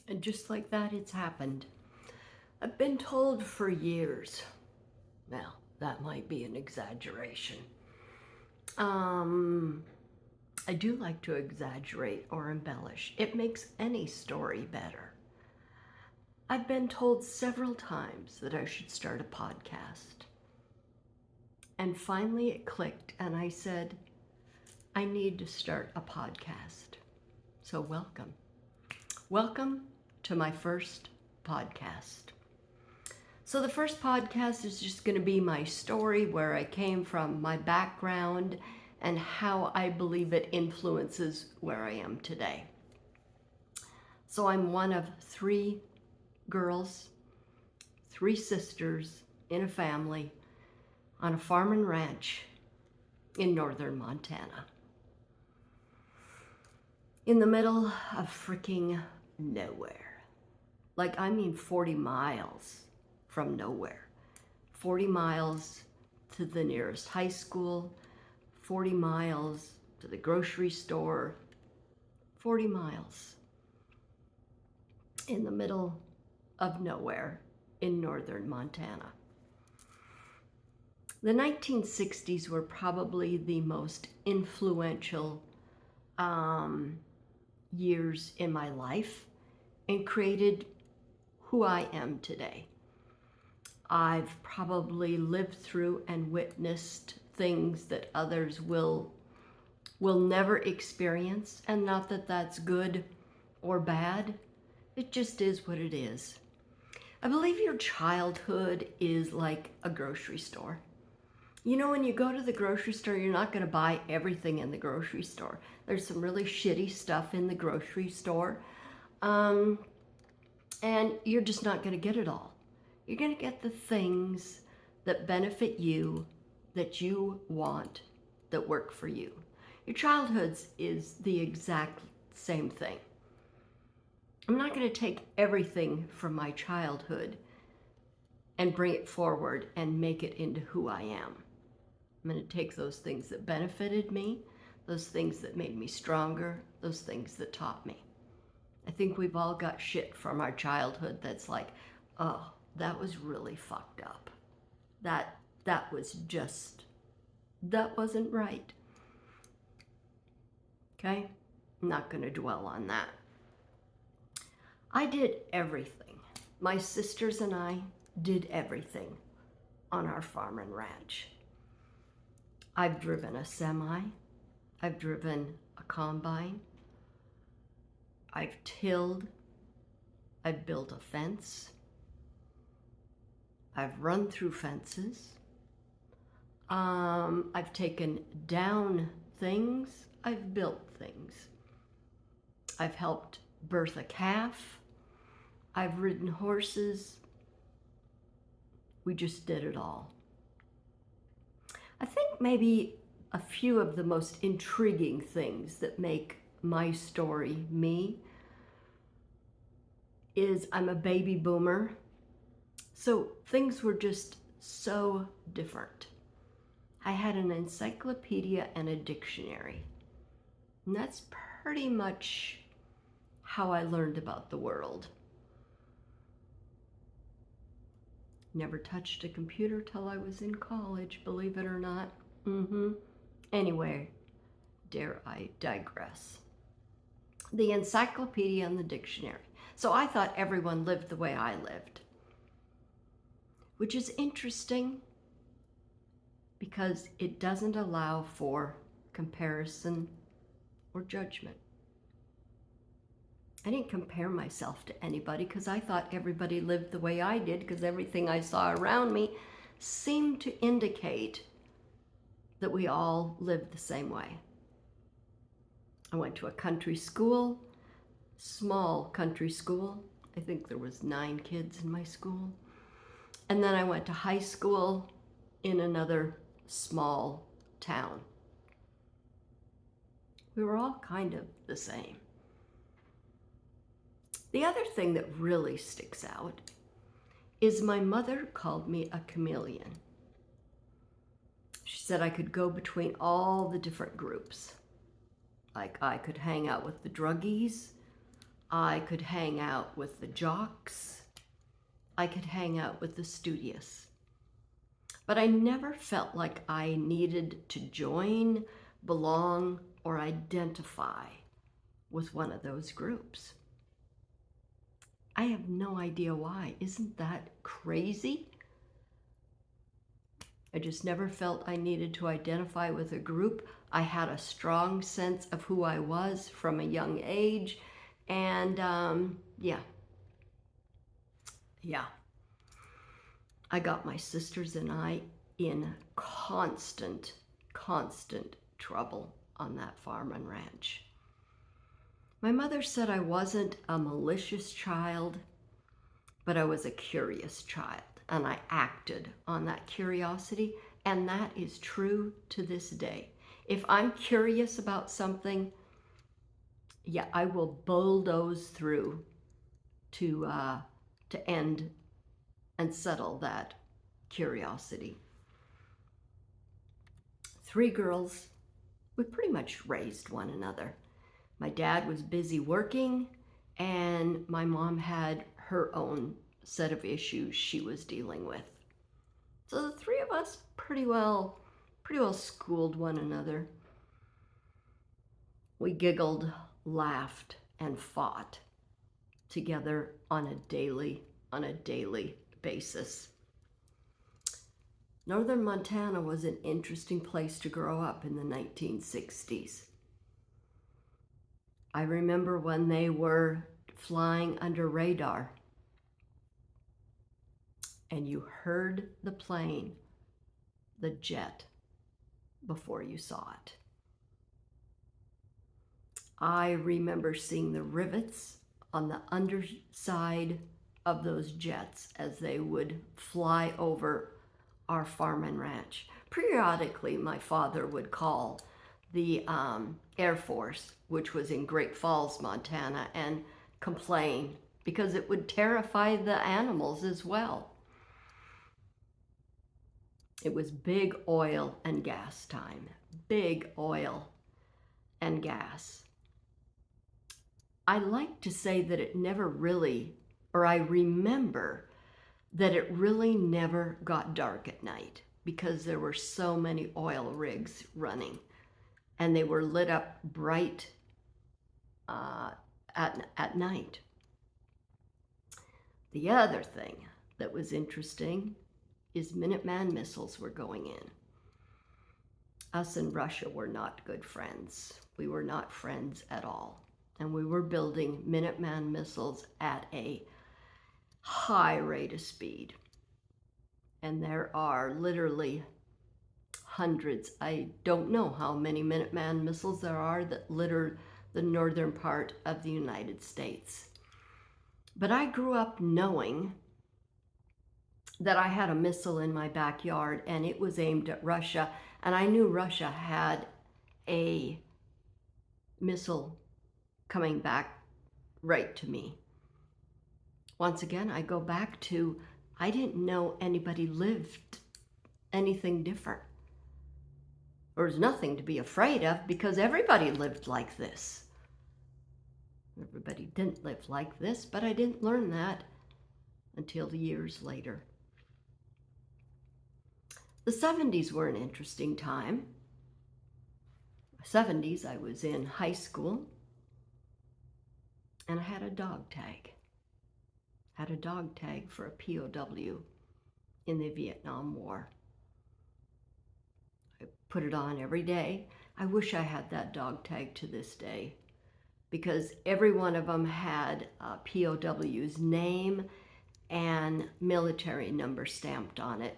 And just like that, it's happened. I've been told for years. Now, that might be an exaggeration. I do like to exaggerate or embellish. It makes any story better. I've been told several times that I should start a podcast. And finally it clicked and I said, I need to start a podcast. So welcome. Welcome to my first podcast. So the first podcast is just going to be my story, where I came from, my background, and how I believe it influences where I am today. So I'm one of 3 girls, 3 sisters in a family on a farm and ranch in northern Montana. In the middle of freaking nowhere. Like, I mean 40 miles from nowhere. 40 miles to the nearest high school, 40 miles to the grocery store, 40 miles in the middle of nowhere in northern Montana. The 1960s were probably the most influential years in my life and created who I am today. I've probably lived through and witnessed things that others will never experience, and not that that's good or bad. It just is what it is. I believe your childhood is like a grocery store. You know, when you go to the grocery store, you're not going to buy everything in the grocery store. There's some really shitty stuff in the grocery store. And you're just not going to get it all. You're going to get the things that benefit you, that you want, that work for you. Your childhood's is the exact same thing. I'm not going to take everything from my childhood and bring it forward and make it into who I am. I'm going to take those things that benefited me, those things that made me stronger, those things that taught me. I think we've all got shit from our childhood that's like, oh, that was really fucked up. That wasn't right. Okay? I'm not going to dwell on that. I did everything. My sisters and I did everything on our farm and ranch. I've driven a semi. I've driven a combine. I've tilled. I've built a fence. I've run through fences. I've taken down things. I've built things. I've helped birth a calf. I've ridden horses. We just did it all. I think maybe a few of the most intriguing things that make my story me is I'm a baby boomer. So things were just so different. I had an encyclopedia and a dictionary. And that's pretty much how I learned about the world. Never touched a computer till I was in college, believe it or not. Anyway, dare I digress. The encyclopedia and the dictionary. So I thought everyone lived the way I lived, which is interesting because it doesn't allow for comparison or judgment. I didn't compare myself to anybody because I thought everybody lived the way I did, because everything I saw around me seemed to indicate that we all lived the same way. I went to a country school, small country school. I think there was 9 kids in my school. And then I went to high school in another small town. We were all kind of the same. The other thing that really sticks out is my mother called me a chameleon. She said I could go between all the different groups. Like, I could hang out with the druggies, I could hang out with the jocks. I could hang out with the studious. But I never felt like I needed to join, belong, or identify with one of those groups. I have no idea why. Isn't that crazy? I just never felt I needed to identify with a group. I had a strong sense of who I was from a young age. And yeah. I got my sisters and I in constant trouble on that farm and ranch. My mother said I wasn't a malicious child, but I was a curious child, and I acted on that curiosity, and that is true to this day. If I'm curious about something, yeah, I will bulldoze through to end and settle that curiosity. 3 girls, we pretty much raised one another. My dad was busy working, and my mom had her own set of issues she was dealing with. So the 3 of us pretty well schooled one another. We giggled, laughed, and fought together on a daily basis. Northern Montana was an interesting place to grow up in the 1960s. I remember when they were flying under radar and you heard the plane, the jet, before you saw it. I remember seeing the rivets on the underside of those jets as they would fly over our farm and ranch. Periodically, my father would call the Air Force, which was in Great Falls, Montana, and complain because it would terrify the animals as well. It was big oil and gas time. Big oil and gas. I like to say that it never really, or I remember that it really never got dark at night because there were so many oil rigs running and they were lit up bright at night. The other thing that was interesting is Minuteman missiles were going in. Us and Russia were not good friends. We were not friends at all. And we were building Minuteman missiles at a high rate of speed. And there are literally hundreds. I don't know how many Minuteman missiles there are that litter the northern part of the United States. But I grew up knowing that I had a missile in my backyard and it was aimed at Russia. And I knew Russia had a missile coming back right to me. Once again, I go back to, I didn't know anybody lived anything different. There was nothing to be afraid of because everybody lived like this. Everybody didn't live like this, but I didn't learn that until years later. The 70s were an interesting time. 70s, I was in high school and I had a dog tag. Had a dog tag for a POW in the Vietnam War. I put it on every day. I wish I had that dog tag to this day because every one of them had a POW's name and military number stamped on it.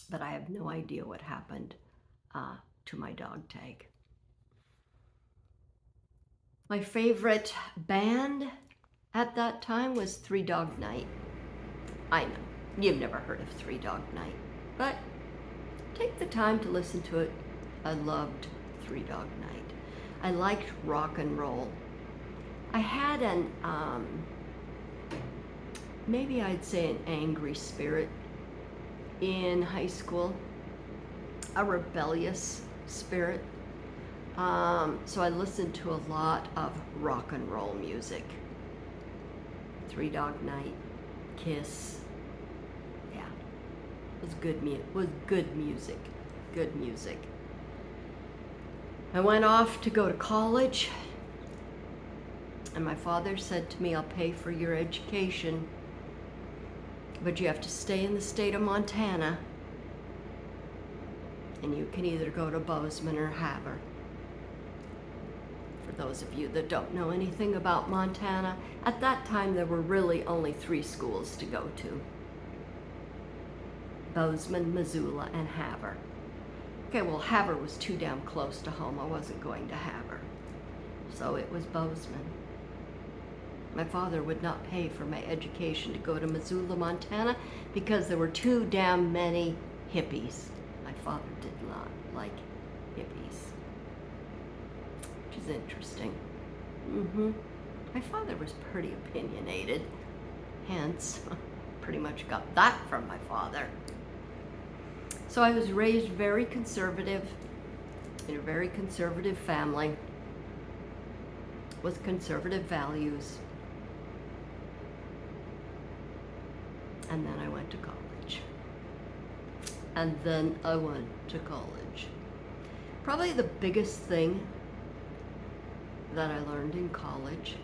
But I have no idea what happened to my dog tag. My favorite band at that time was Three Dog Night. I know, you've never heard of Three Dog Night, but take the time to listen to it. I loved Three Dog Night. I liked rock and roll. I had an, maybe I'd say an angry spirit in high school, a rebellious spirit. So I listened to a lot of rock and roll music. Three Dog Night, Kiss. Yeah, it was good music. Good music. I went off to go to college, and my father said to me, I'll pay for your education, but you have to stay in the state of Montana, and you can either go to Bozeman or Havre. For those of you that don't know anything about Montana, at that time there were really only 3 schools to go to: Bozeman, Missoula, and Havre. Okay, well, Havre was too damn close to home. I wasn't going to Havre, so it was Bozeman. My father would not pay for my education to go to Missoula, Montana, because there were too damn many hippies. My father did not like hippies, which is interesting. My father was pretty opinionated, hence, pretty much got that from my father. So I was raised very conservative, in a very conservative family, with conservative values. And then I went to college. Probably the biggest thing that I learned in college,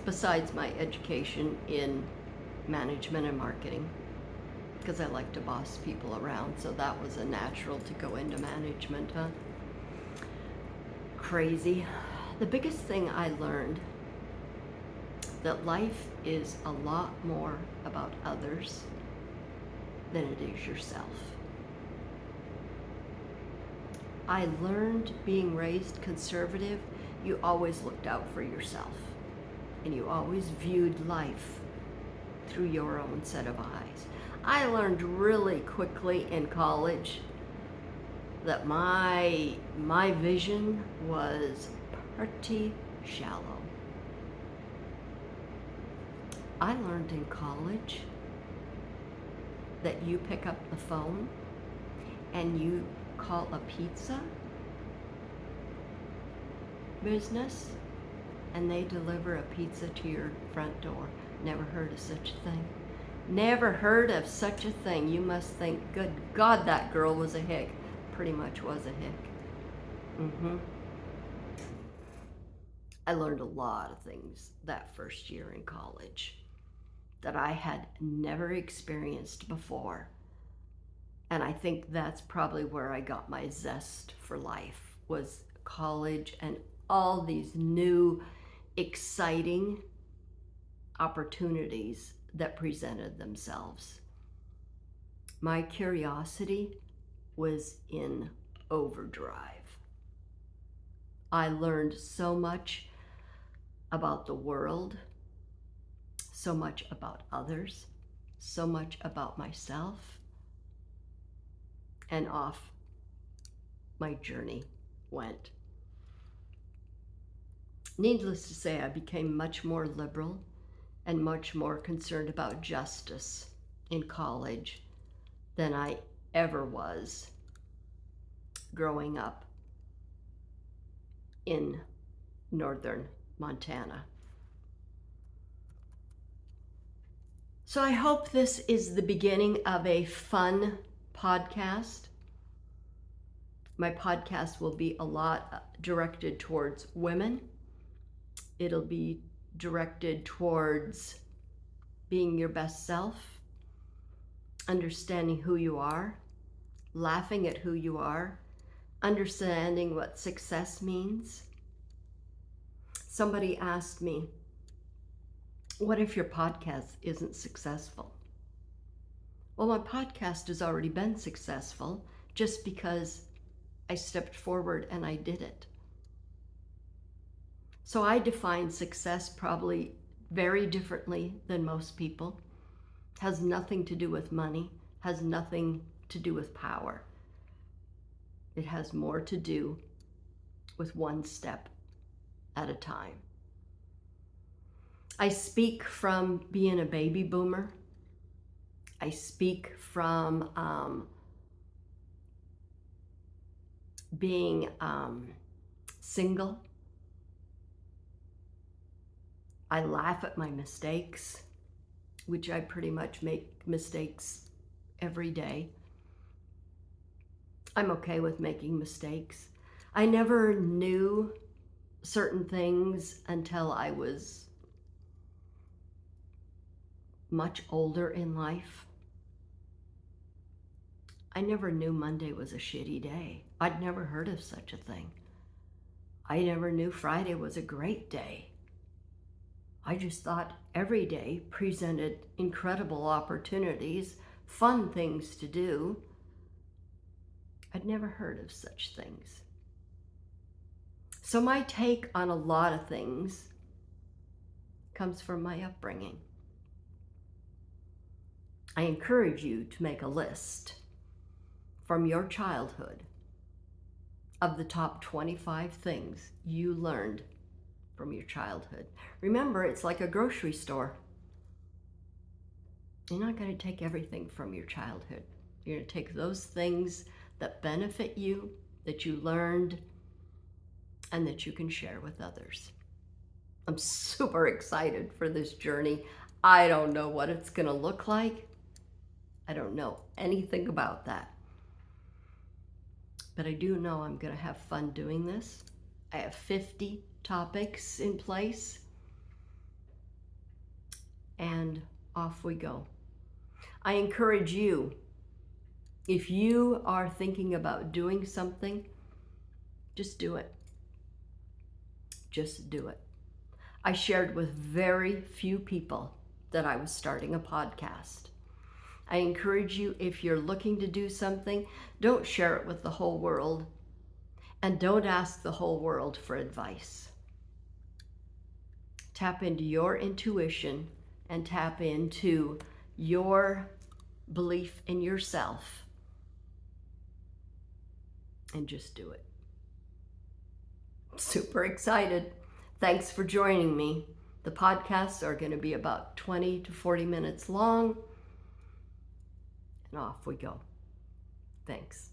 besides my education in management and marketing, because I like to boss people around, so that was a natural to go into management, huh? Crazy. The biggest thing I learned, that life is a lot more about others than it is yourself. I learned, being raised conservative, you always looked out for yourself, and you always viewed life through your own set of eyes. I learned really quickly in college that my vision was pretty shallow. I learned in college that you pick up the phone and you call a pizza business and they deliver a pizza to your front door. Never heard of such a thing. Never heard of such a thing. You must think, good God, that girl was a hick. Pretty much was a hick. I learned a lot of things that first year in college that I had never experienced before. And I think that's probably where I got my zest for life, was college and all these new, exciting opportunities that presented themselves. My curiosity was in overdrive. I learned so much about the world, so much about others, so much about myself, and off my journey went. Needless to say, I became much more liberal and much more concerned about justice in college than I ever was growing up in northern Montana. So I hope this is the beginning of a fun podcast. My podcast will be a lot directed towards women. It'll be directed towards being your best self, understanding who you are, laughing at who you are, understanding what success means. Somebody asked me, what if your podcast isn't successful? Well, my podcast has already been successful just because I stepped forward and I did it. So I define success probably very differently than most people. Has nothing to do with money, has nothing to do with power. It has more to do with one step at a time. I speak from being a baby boomer. I speak from being single. I laugh at my mistakes, which I pretty much make mistakes every day. I'm okay with making mistakes. I never knew certain things until I was much older in life. I never knew Monday was a shitty day. I'd never heard of such a thing. I never knew Friday was a great day. I just thought every day presented incredible opportunities, fun things to do. I'd never heard of such things. So my take on a lot of things comes from my upbringing. I encourage you to make a list from your childhood of the top 25 things you learned from your childhood. Remember, it's like a grocery store. You're not going to take everything from your childhood. You're going to take those things that benefit you, that you learned, and that you can share with others. I'm super excited for this journey. I don't know what it's going to look like. I don't know anything about that. But I do know I'm going to have fun doing this. I have 50 topics in place, and off we go. I encourage you, if you are thinking about doing something, just do it. Just do it. I shared with very few people that I was starting a podcast. I encourage you, if you're looking to do something, don't share it with the whole world, and don't ask the whole world for advice. Tap into your intuition and tap into your belief in yourself, and just do it. Super excited. Thanks for joining me. The podcasts are going to be about 20 to 40 minutes long, and off we go. Thanks.